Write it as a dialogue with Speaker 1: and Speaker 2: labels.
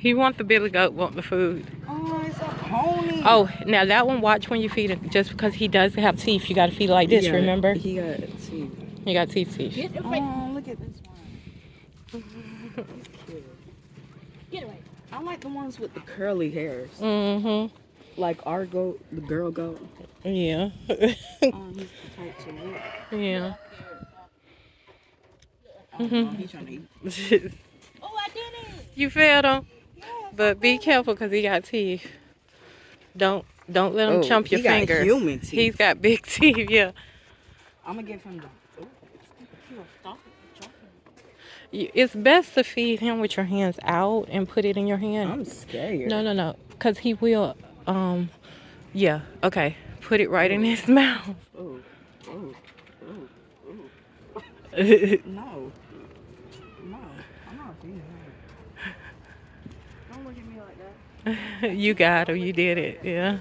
Speaker 1: He want the billy goat, want the food.
Speaker 2: Oh, it's a pony.
Speaker 1: Oh, now that one, watch when you feed him. Just because he does have teeth, you got to feed it like this, remember?
Speaker 2: He got teeth.
Speaker 1: He got teeth.
Speaker 2: Oh, look at this one. He's cute.
Speaker 3: Get away.
Speaker 2: I like the ones with the curly hairs.
Speaker 1: Mm-hmm.
Speaker 2: Like our goat, the girl goat.
Speaker 1: Yeah.
Speaker 2: He's the type to look.
Speaker 1: Yeah.
Speaker 2: He's trying to eat.
Speaker 3: Oh, I did it.
Speaker 1: You fed him? But be careful because he got teeth. Don't let him chump your fingers.
Speaker 2: He got human teeth.
Speaker 1: He's got big teeth, yeah.
Speaker 2: I'm going to give him the...
Speaker 1: It's best to feed him with your hands out and put it in your hand.
Speaker 2: I'm scared.
Speaker 1: No. Because he will, yeah, okay. Put it right in his mouth.
Speaker 2: Oh. No. No, I'm not feeding him. Don't look at me like that.
Speaker 1: You got him. You did it, yeah.